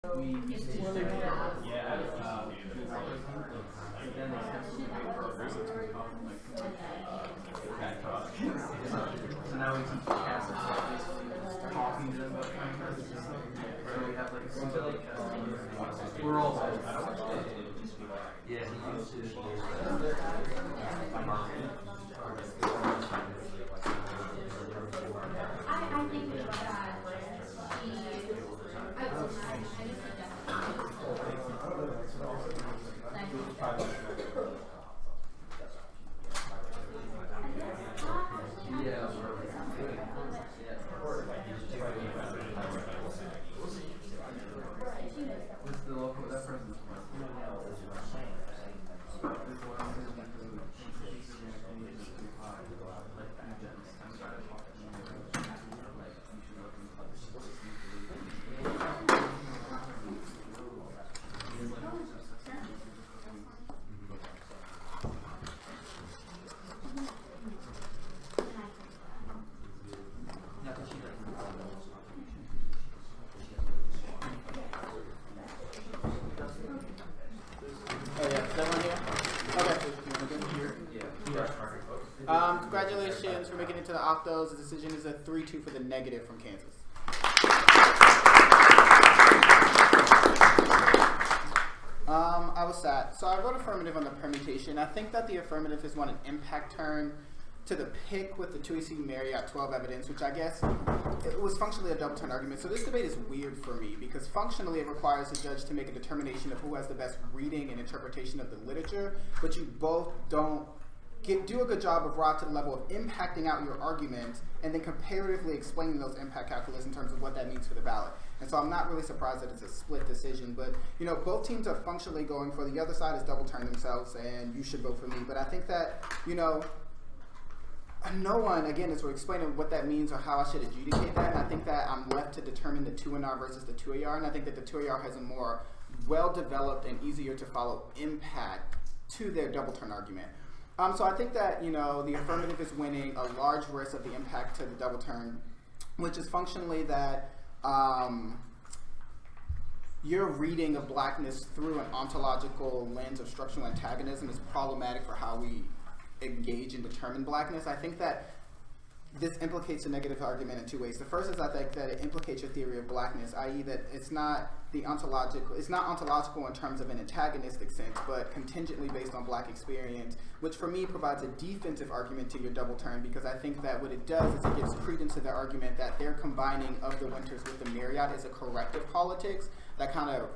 So now we teach cats basically talking to them about kindness. So we have we're all yeah, he used to I think that what's the local that person's Congratulations for making it to the Octos. The decision is a 3-2 for the negative from Kansas. I was sad. So I wrote affirmative on the permutation. I think that the affirmative has won an impact turn to the pick with the 2AC Marriott 12 evidence, which I guess it was functionally a double turn argument. So this debate is weird for me because functionally it requires the judge to make a determination of who has the best reading and interpretation of the literature, but you both don't do a good job of raw to the level of impacting out your argument and then comparatively explaining those impact calculus in terms of what that means for the ballot. And so I'm not really surprised that it's a split decision, but both teams are functionally going for the other side has double turned themselves and you should vote for me. But I think that, no one, again, is explaining what that means or how I should adjudicate that. And I think that I'm left to determine the 2NR versus the 2AR. And I think that the 2AR has a more well-developed and easier to follow impact to their double turn argument. So I think that, the affirmative is winning a large risk of the impact to the double turn, which is functionally that your reading of blackness through an ontological lens of structural antagonism is problematic for how we engage and determine blackness. I think that this implicates a negative argument in two ways. The first is I think that it implicates your theory of blackness, i.e. that it's not ontological in terms of an antagonistic sense, but contingently based on black experience, which for me provides a defensive argument to your double turn, because I think that what it does is it gives credence to the argument that their combining of the Winters with the Marriott is a corrective politics that kind of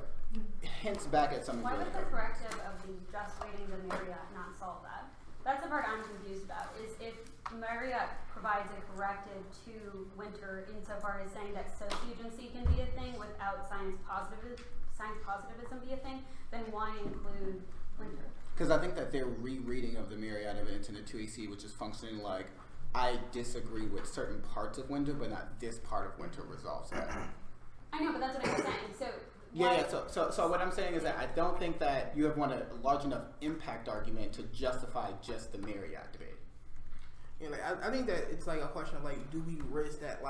hints back at some of Why would the corrective of the just reading the Marriott not solve that? That's the part I'm confused about, is if Marriott provides a corrective to Winter insofar as saying that sociogency can be a thing without science positivism be a thing, then why include Winter? Because I think that their rereading of the Marriott evidence in the 2AC, which is functioning like, I disagree with certain parts of Winter, but not this part of Winter resolves that. I know, but that's what I'm saying. So So what I'm saying is that I don't think that you have won a large enough impact argument to justify just the Marriott debate. Yeah, I think that it's a question of do we risk that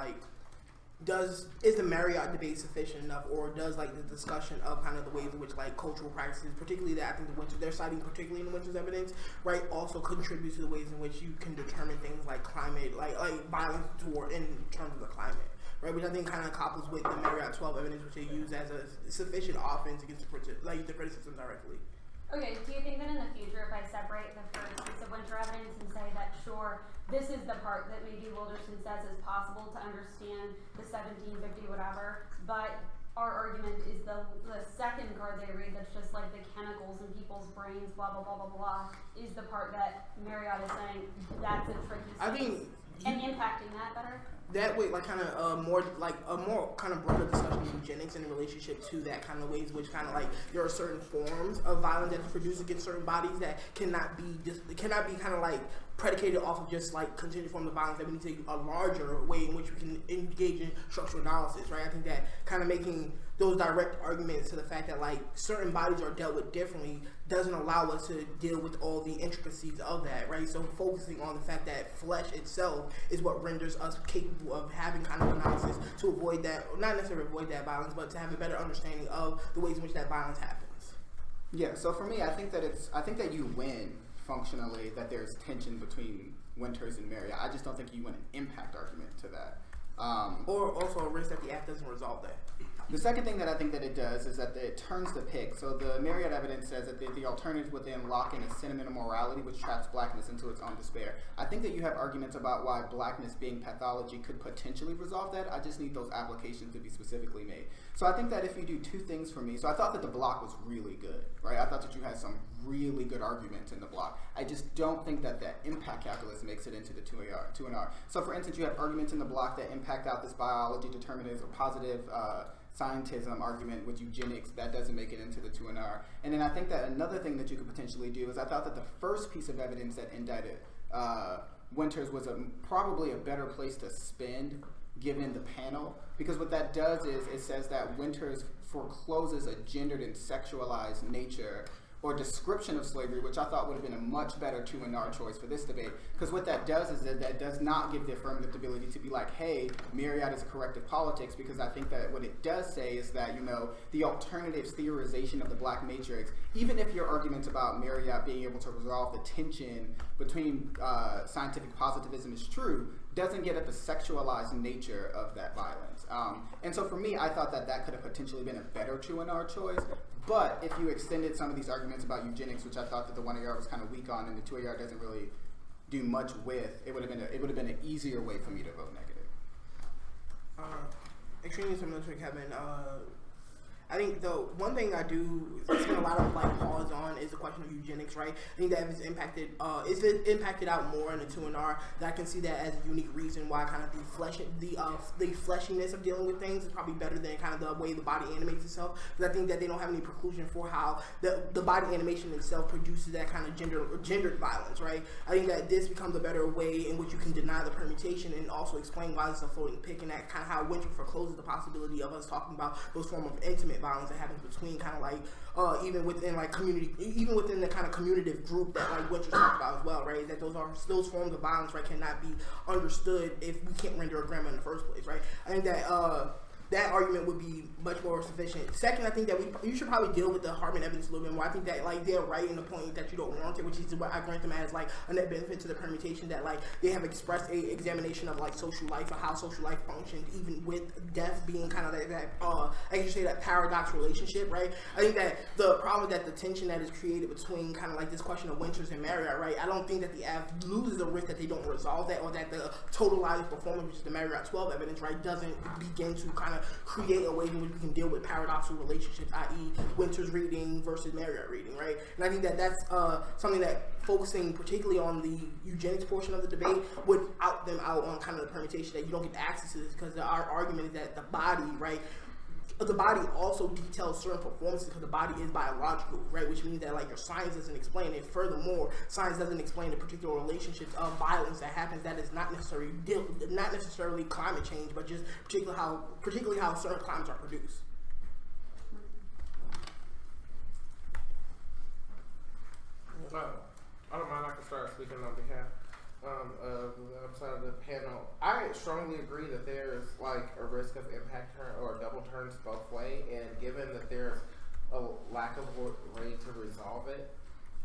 is the Marriott debate sufficient enough, or does the discussion of kind of the ways in which cultural practices, particularly that I think the Winter they're citing particularly in the Winter's evidence, right, also contribute to the ways in which you can determine things like climate, like violence toward in terms of the climate. Right, which I think kind of couples with the Marriott 12 evidence, which they use as a sufficient offense against the criticism directly. Okay, do you think that in the future, if I separate the first piece of Winter evidence and say that, sure, this is the part that maybe Wilderson says is possible to understand the 1750 whatever, but our argument is the second card they read that's just the chemicals in people's brains, blah, blah, blah, blah, blah, is the part that Marriott is saying that's a tricky space. I think and impacting that better? That way, a more kind of broader discussion of eugenics in relationship to that kind of ways, which kind of there are certain forms of violence that is produced against certain bodies that cannot be kind of predicated off of just contingent form of violence. That we need to a larger way in which we can engage in structural analysis, right? I think that kind of making those direct arguments to the fact that like certain bodies are dealt with differently doesn't allow us to deal with all the intricacies of that, right? So focusing on the fact that flesh itself is what renders us capable of having kind of analysis to avoid that, not necessarily avoid that violence, but to have a better understanding of the ways in which that violence happens. Yeah, so for me, I think that you win functionally that there's tension between Winters and Marriott. I just don't think you win an impact argument to that. Or also a risk that the act doesn't resolve that. The second thing that I think that it does is that it turns the pick. So the Marriott evidence says that the alternative would then lock in a sentimental morality which traps blackness into its own despair. I think that you have arguments about why blackness being pathology could potentially resolve that. I just need those applications to be specifically made. So I think that if you do two things for me, so I thought that the block was really good, right? I thought that you had some really good arguments in the block. I just don't think that impact calculus makes it into the 2R. So for instance, you have arguments in the block that impact out this biology determinism or positive scientism argument with eugenics. That doesn't make it into the 2R. And then I think that another thing that you could potentially do is I thought that the first piece of evidence that indicted Winters was probably a better place to spend given the panel, because what that does is it says that Winters forecloses a gendered and sexualized nature or description of slavery, which I thought would have been a much better 2R choice for this debate. Because what that does is that does not give the affirmative the ability to be like, hey, Marriott is a corrective politics, because I think that what it does say is that, the alternatives theorization of the black matrix, even if your arguments about Marriott being able to resolve the tension between scientific positivism is true, doesn't get at the sexualized nature of that violence. And so for me, I thought that could have potentially been a better 2R choice. But if you extended some of these arguments about eugenics, which I thought that the 1AR was kind of weak on, and the 2AR doesn't really do much with, it would have been an easier way for me to vote negative. Extremely similar to Kevin. I think the one thing I do spend a lot of pause on is the question of eugenics, right? I think that if it's impacted out more in the 2R, that I can see that as a unique reason why kind of the fleshiness of dealing with things is probably better than kind of the way the body animates itself. Because I think that they don't have any preclusion for how the body animation itself produces that kind of gendered violence, right? I think that this becomes a better way in which you can deny the permutation and also explain why this is a floating pick, and that kind of how Winter forecloses the possibility of us talking about those form of intimate violence that happens between kind of even within community, even within the kind of commutative group that Winter talked about as well, right? That those forms of violence, right, cannot be understood if we can't render a grammar in the first place, right? I think that that argument would be much more sufficient. Second, I think that you should probably deal with the Hartman evidence a little bit more. I think that they're right in the point that you don't warrant it, which is what I grant them as a net benefit to the permutation, that they have expressed a examination of social life and how social life functions, even with death being kind of that I can say that paradox relationship, right? I think that the problem is that the tension that is created between kind of this question of Winters and Marriott, right? I don't think that the AF loses the risk that they don't resolve that, or that the total life performance, which is the Marriott 12 evidence, right, doesn't begin to kind of create a way in which we can deal with paradoxical relationships, i.e. Winters reading versus Marriott reading, right? And I think that that's something that focusing particularly on the eugenics portion of the debate would out them out on kind of the permutation that you don't get access to this, because our argument is that the body, right, the body also details certain performances because the body is biological, right? Which means that your science doesn't explain it. Furthermore, science doesn't explain the particular relationships of violence that happens. That is not necessarily climate change, but just particularly how certain climates are produced. I don't mind. I can start speaking on behalf of the other side of the panel. I strongly agree that there's a risk of impact turn or double turns both way, and given that there's a lack of way to resolve it,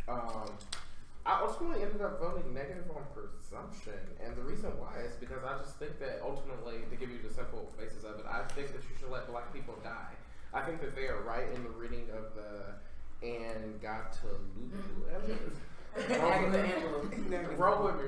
I ultimately ended up voting negative on presumption, and the reason why is because I just think that ultimately, to give you the simple basis of it, I think that you should let black people die. I think that they are right in the reading of the evidence. Roll with me.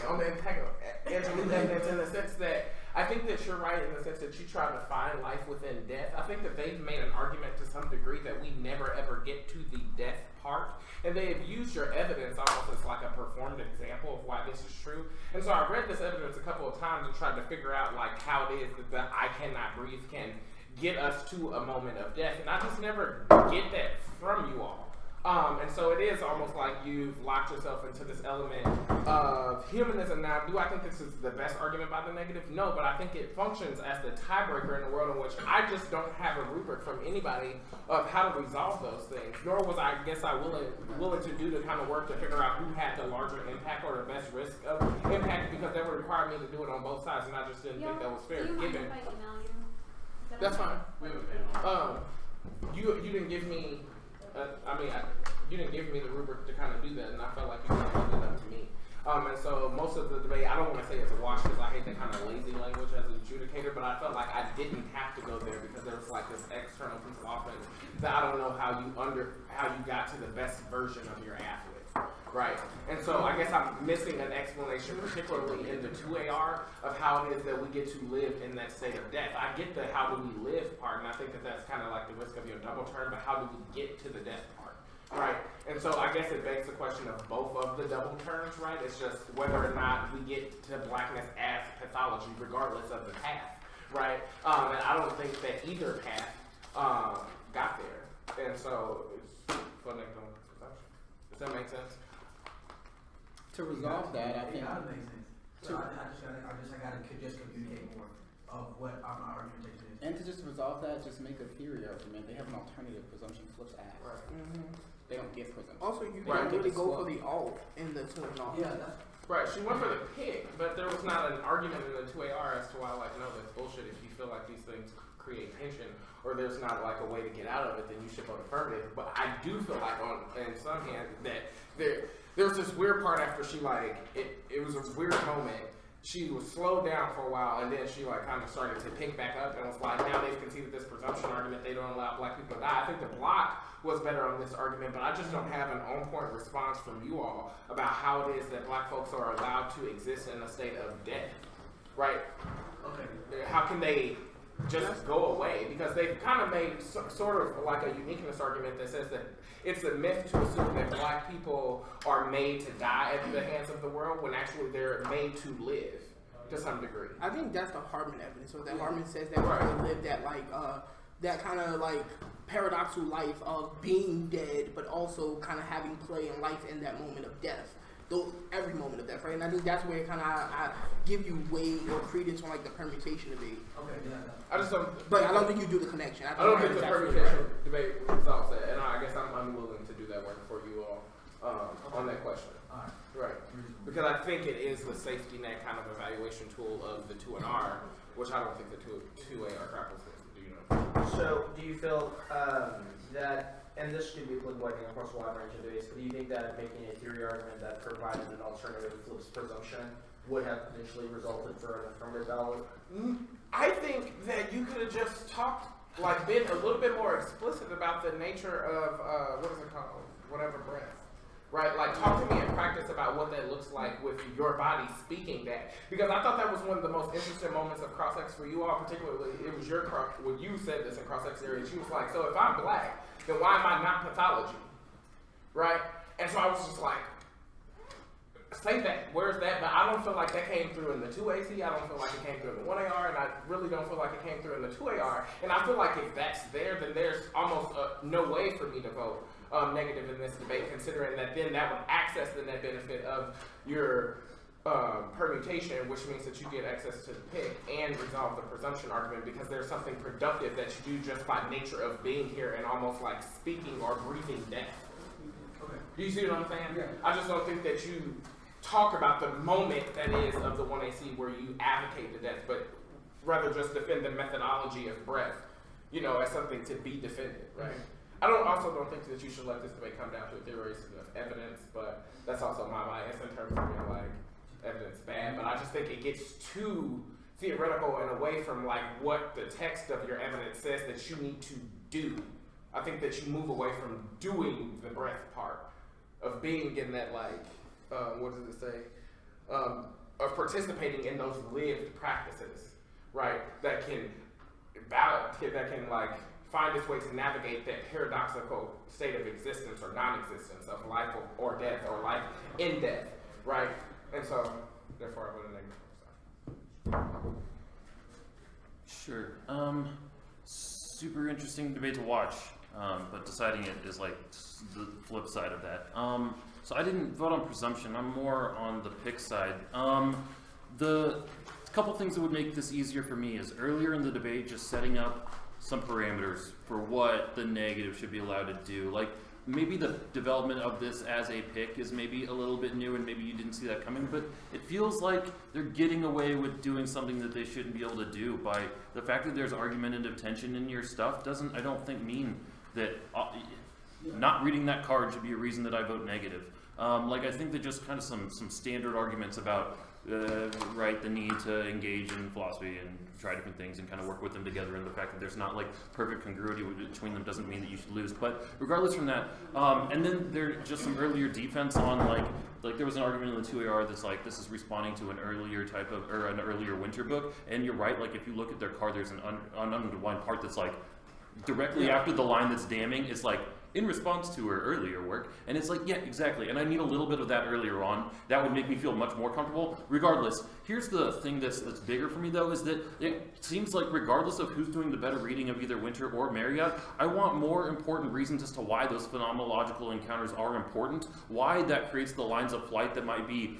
On the Angelou evidence, in the sense that I think that you're right in the sense that you try to find life within death. I think that they've made an argument to some degree that we never ever get to the death part, and they have used your evidence almost as a performed example of why this is true. And so I read this evidence a couple of times and tried to figure out how it is that the I cannot breathe can get us to a moment of death, and I just never get that from you all. And so it is almost like you've locked yourself into this element of humanism. Now, do I think this is the best argument by the negative? No, but I think it functions as the tiebreaker in a world in which I just don't have a rubric from anybody of how to resolve those things. Nor was I willing to do the kind of work to figure out who had the larger impact or the best risk of impact, because that would require me to do it on both sides, and I just didn't think that was fair. Do you mind Given if I email you? Is that that's okay? fine. We have a panel. You didn't give me. You didn't give me the rubric to kind of do that, and I felt like you kind of left it up to me. And so most of the debate, I don't want to say it's a wash because I hate that kind of lazy language as an adjudicator, but I felt like I didn't have to go there because there was like this external piece of offense that I don't know how you got to the best version of your athlete, right? And so I guess I'm missing an explanation, particularly in the 2AR, of how it is that we get to live in that state of death. I get the how do we live part, and I think that that's kind of like the risk of your double turn, but how do we get to the death part? Right, and so I guess it begs the question of both of the double turns, right? It's just whether or not we get to blackness as pathology, regardless of the path, right? And I don't think that either path got there, and so it's fundamental presumption. Does that make sense? To resolve that, I think. That makes sense. So I gotta communicate more of what my argumentation is. And to just resolve that, just make a theory argument. They have an alternative. Presumption flips ass. Right. They don't give presumption. Also, you Right. don't really go for the alt in the 2 and all. Yeah, that's Right, she went for the pick, but there was not an argument in the 2AR as to why, like, no, that's bullshit. If you feel like these things create tension, or there's not like a way to get out of it, then you should vote affirmative. But I do feel like, in some hand, that there's this weird part after she it was a weird moment. She was slowed down for a while, and then she kind of started to pick back up, and was like, now they've conceded this presumption argument. They don't allow black people to die. I think the block was better on this argument, but I just don't have an on-point response from you all about how it is that black folks are allowed to exist in a state of death, right? okay. How can they just go away? Because they've kind of made sort of like a uniqueness argument that says that it's a myth to assume that black people are made to die at the hands of the world when actually they're made to live to some degree. I think that's the Hartman evidence. So that Hartman says that Right. we live that kind of paradoxical life of being dead, but also kind of having play in life in that moment of death. Though every moment of death, right? And I think that's where kind of I give you weight or credence on the permutation debate. Okay, yeah. I just don't. But I don't think you do the connection. I don't think the that's absolutely permutation right. debate resolves that, and I guess I'm unwilling to do that work for you all on that question. Alright. Right. Because I think it is the safety net kind of evaluation tool of the 2 and R, which I don't think the 2AR grapples with. Do you know? So, do you feel that, and this could be applicable across a wide range of debates, but do you think that making a theory argument that provided an alternative flips presumption would have potentially resulted for an affirmative ballot? I think that you could have just talked, been a little bit more explicit about the nature of, what is it called? Whatever breath. Right? Talk to me in practice about what that looks like with your body speaking that. Because I thought that was one of the most interesting moments of cross-ex for you all, particularly, it was when you said this in cross-ex area, she was like, so if I'm black, then why am I not pathology? Right? And so I was just like, say that, where's that? But I don't feel like that came through in the 2AC, I don't feel like it came through in the 1AR, and I really don't feel like it came through in the 2AR. And I feel like if that's there, then there's almost no way for me to vote negative in this debate, considering that then that would access the net benefit of your permutation, which means that you get access to the pick and resolve the presumption argument, because there's something productive that you do just by nature of being here and almost like speaking or breathing death. Okay. Do you see what I'm saying? Yeah. I just don't think that you talk about the moment that is of the 1AC where you advocate the death, but rather just defend the methodology of breath, as something to be defended, right? I also don't think that you should let this debate come down to a theory of evidence, but that's also my bias in terms of being evidence bad. But I just think it gets too theoretical and away from what the text of your evidence says that you need to do. I think that you move away from doing the breath part of being in that what does it say? Of participating in those lived practices, right? That can find its way to navigate that paradoxical state of existence or non-existence of life or death or life in death, right? And so, therefore, I would have negative. Sure. Super interesting debate to watch. but deciding it is like the flip side of that. So I didn't vote on presumption. I'm more on the pick side. The couple things that would make this easier for me is earlier in the debate, just setting up some parameters for what the negative should be allowed to do. Like maybe the development of this as a pick is maybe a little bit new and maybe you didn't see that coming, but it feels like they're getting away with doing something that they shouldn't be able to do by the fact that there's argumentative tension in your stuff doesn't, I don't think, mean that not reading that card should be a reason that I vote negative. Like I think that just kind of some standard arguments about right, the need to engage in philosophy and try different things and kind of work with them together, and the fact that there's not like perfect congruity between them doesn't mean that you should lose. But regardless from that, and then there's just some earlier defense on like there was an argument in the 2AR that's like this is responding to an earlier type of or an earlier winter book, and you're right. Like if you look at their card, there's an underlined part that's like directly after the line that's damning. It's like in response to her earlier work, and it's like, yeah, exactly, and I need a little bit of that earlier on. That would make me feel much more comfortable. Regardless, here's the thing that's bigger for me though, is that it seems like regardless of who's doing the better reading of either Winter or Marriott, I want more important reasons as to why those phenomenological encounters are important, why that creates the lines of flight that might be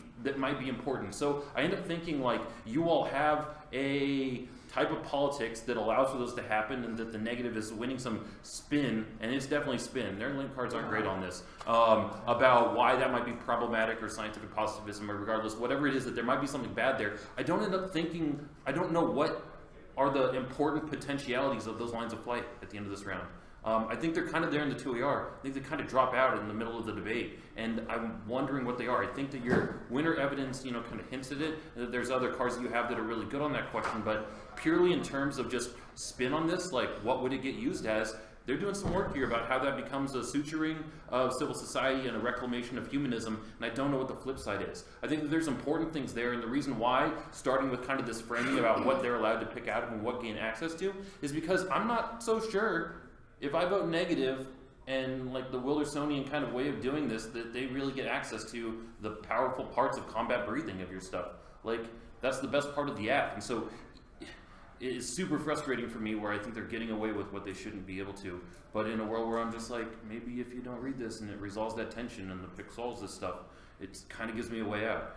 important. So I end up thinking like you all have a type of politics that allows for those to happen, and that the negative is winning some spin, and it's definitely spin. Their link cards aren't great on this, about why that might be problematic or scientific positivism or regardless, whatever it is, that there might be something bad there. I don't end up thinking, I don't know what are the important potentialities of those lines of flight at the end of this round. I think they're kind of there in the 2AR. I think they kind of drop out in the middle of the debate, and I'm wondering what they are. I think that your winter evidence, kind of hints at it, and that there's other cards that you have that are really good on that question, but purely in terms of just spin on this, like what would it get used as, they're doing some work here about how that becomes a suturing of civil society and a reclamation of humanism, and I don't know what the flip side is. I think that there's important things there, and the reason why, starting with kind of this framing about what they're allowed to pick out and what gain access to, is because I'm not so sure if I vote negative and like the Wildersonian kind of way of doing this, that they really get access to the powerful parts of combat breathing of your stuff. Like, that's the best part of the app. And so it is super frustrating for me where I think they're getting away with what they shouldn't be able to. But in a world where I'm just like, maybe if you don't read this and it resolves that tension and the pick solves this stuff, it kind of gives me a way out.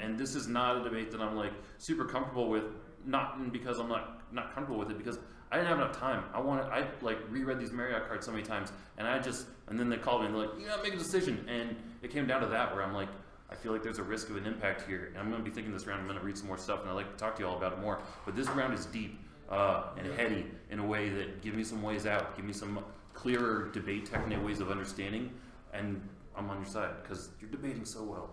And this is not a debate that I'm like super comfortable with, not because I'm not comfortable with it, because I didn't have enough time. I like reread these Marriott cards so many times, and then they called me and they're like, you gotta make a decision. And it came down to that where I'm like, I feel like there's a risk of an impact here. And I'm gonna be thinking this round, I'm gonna read some more stuff, and I'd like to talk to you all about it more. But this round is deep and heady in a way that give me some ways out, give me some clearer debate technique ways of understanding, and I'm on your side, because you're debating so well.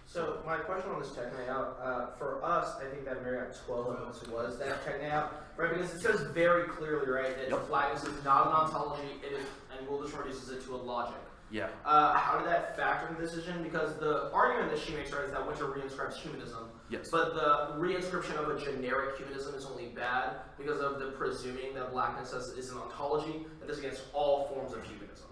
So my question on this technique out, for us, I think that Marriott 12 was that technique out, right? Because it says very clearly, right, that blackness is not an ontology, it is, and Wilderson reduces it to a logic. Yeah. How did that factor in the decision? Because the argument that she makes, right, is that Winter reinscribes humanism. Yes. But the reinscription of a generic humanism is only bad because of the presuming that blackness is an ontology that is against all forms of humanism.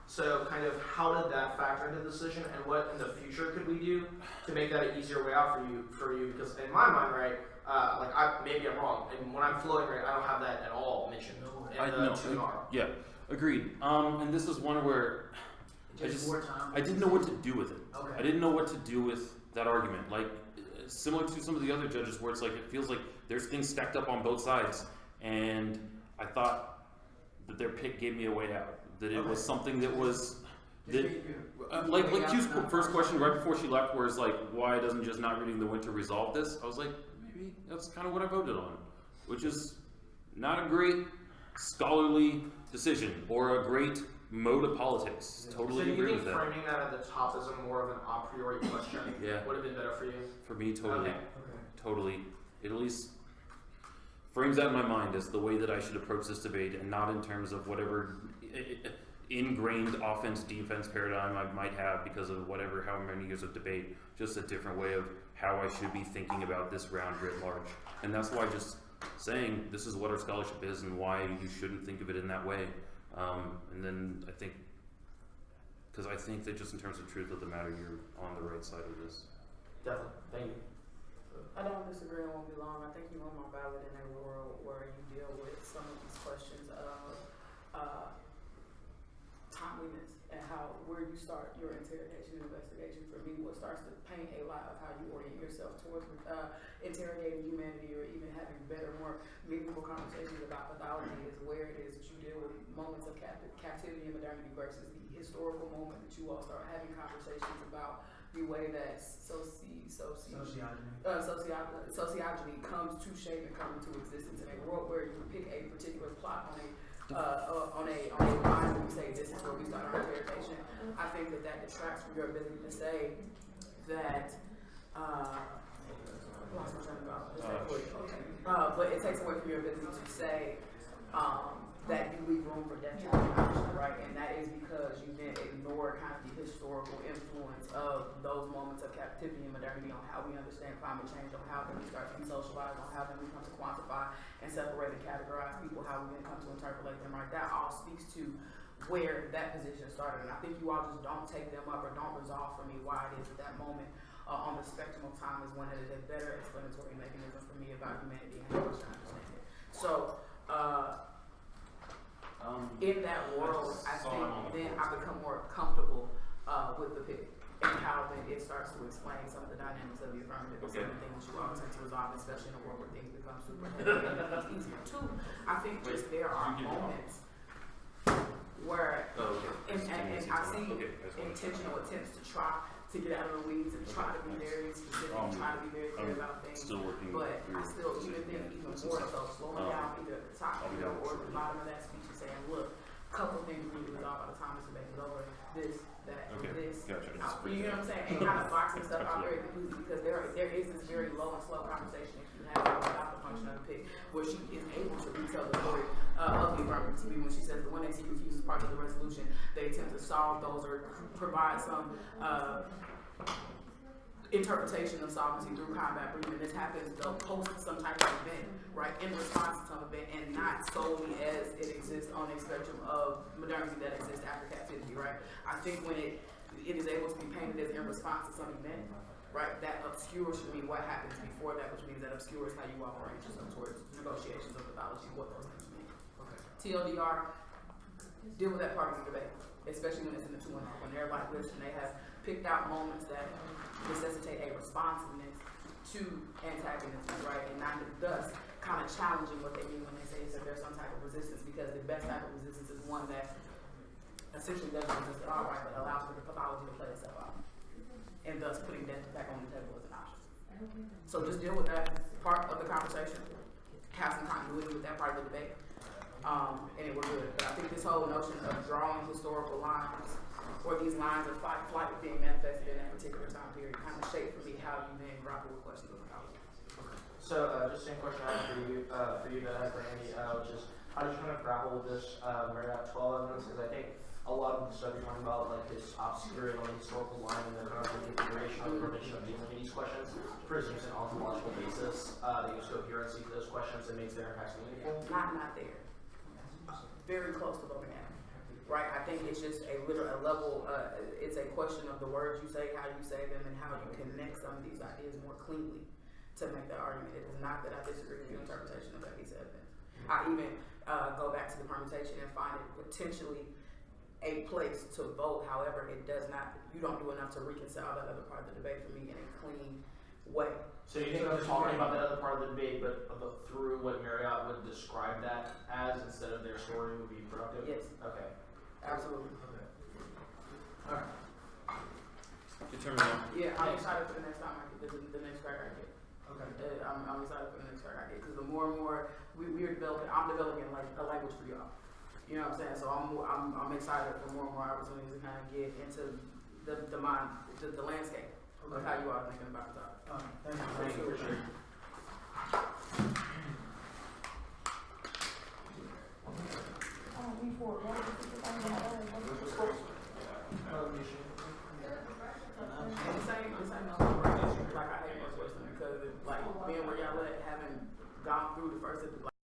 So kind of how did that factor into the decision, and what in the future could we do to make that an easier way out for you? Because in my mind, right, maybe I'm wrong, and when I'm flowing, right, I don't have that at all mentioned in the 2R. Yeah, agreed. And this is one where I didn't know what to do with it. Okay. I didn't know what to do with that argument. Like, similar to some of the other judges where it's like, it feels like there's things stacked up on both sides, and I thought that their pick gave me a way out. That it was something that was, that, like Q's first question right before she left, where it's like, why doesn't just not reading the Winter resolve this? I was like, maybe that's kind of what I voted on, which is not a great scholarly decision or a great mode of politics. Totally agree with that. So do you think framing that at the top is more of an a priori question would have been better for you? For me, totally. Okay. Totally. It at least frames that in my mind as the way that I should approach this debate, and not in terms of whatever ingrained offense-defense paradigm I might have because of how many years of debate. Just a different way of how I should be thinking about this round writ large. And that's why just saying this is what our scholarship is and why you shouldn't think of it in that way. And then I think that just in terms of truth of the matter, you're on the right side of this. Definitely. Thank you. I don't disagree, it won't be long. I think you are more valid in a world where you deal with some of these questions of you start your interrogation and investigation, for me, what starts to paint a lot of how you orient yourself towards interrogating humanity or even having better, more meaningful conversations about pathology is where it is that you deal with moments of captivity and modernity versus the historical moment that you all start having conversations about the way that sociology comes to shape and come into existence in a world where you pick a particular plot on a line and you say this is where we start our interrogation. I think that detracts from your ability to say that lost my train of thought. But it takes away from your ability to say that you leave room for depth, right? And that is because you then ignore kind of the historical influence of those moments of captivity and modernity on how we understand climate change, on how then we start to be socialized, on how then we come to quantify and separate and categorize people, how we then come to interpolate them, right? That all speaks to where that position started. And I think you all just don't take them up or don't resolve for me why it is at that moment on the spectrum of time is one that is a better explanatory mechanism for me about humanity and how I understand it. So, in that world, I think then I become more comfortable with the pick and how then it starts to explain some of the dynamics of the affirmative and some of the things you all tend to resolve, especially in a world where things become super heavy and it becomes easier too. I think just there are moments where, and I see intentional attempts to try to get out of the weeds and try to be very specific, try to be very clear about things. But I still even think even more so slowing down either at the top or the bottom of that speech and saying, look, a couple of things we need to resolve by the time this debate is over. This, that, this. Gotcha. You know what I'm saying? And kind of boxing stuff out very completely because there is this very low and slow conversation that you have about the function of the pig where she is able to retell the story of the affirmative to me when she says that when they see refuses part of the resolution, they attempt to solve those or provide some interpretation of solvency through combat breathing. This happens though post some type of event, right? In response to some event and not solely as it exists on a spectrum of modernity that exists after captivity, right? I think when it is able to be painted as in response to some event, right, that obscures for me what happens before that, which means that obscures how you operate yourself towards negotiations of pathology, what those things mean. Okay. TLDR, deal with that part of the debate, especially when it's in the 2-1, when they're like this and they have picked out moments that necessitate a responsiveness to antagonism, right? And not thus kind of challenging what they mean when they say that there's some type of resistance, because the best type of resistance is one that essentially doesn't exist at all, right? But allows for the pathology to play itself out. And thus putting that back on the table as an option. So just deal with that part of the conversation. Have some continuity with that part of the debate. And it will do it. But I think this whole notion of drawing historical lines or these lines of flight being manifested in that particular time period kind of shape for me how you then grapple with questions of pathology. So just same question I have for you that I have for Andy, which is how do you kind of grapple with this Marriott 12 evidence? Because I think a lot of the stuff you're talking about, like this obscuring on the historical line and the kind of configuration of the permission of dealing with these questions, presumes an ontological basis that gives coherency to those questions and makes their impacts meaningful. Not there. Very close to looking at it. Right, I think it's just a level. It's a question of the words you say, how you say them, and how you connect some of these ideas more cleanly to make that argument. It is not that I disagree with your interpretation of that piece of evidence. I even go back to the permutation and find it potentially a place to vote. However, it does not. You don't do enough to reconcile that other part of the debate for me in a clean way. So you think they're talking about that other part of the debate, but through what Marriott would describe that as instead of their story would be productive? Yes. Okay. Absolutely. Okay. All right. Determine. Yeah, I'm excited for the next time I get the next crack I get. Okay. I'm excited for the next crack I get because the more and more I'm developing like a language for y'all. You know what I'm saying? So I'm excited for more and more opportunities to kind of get into the landscape of how you are thinking about the topic. Thank you for sure. Like I hate Northwestern because like being where y'all at, having gone through the first of the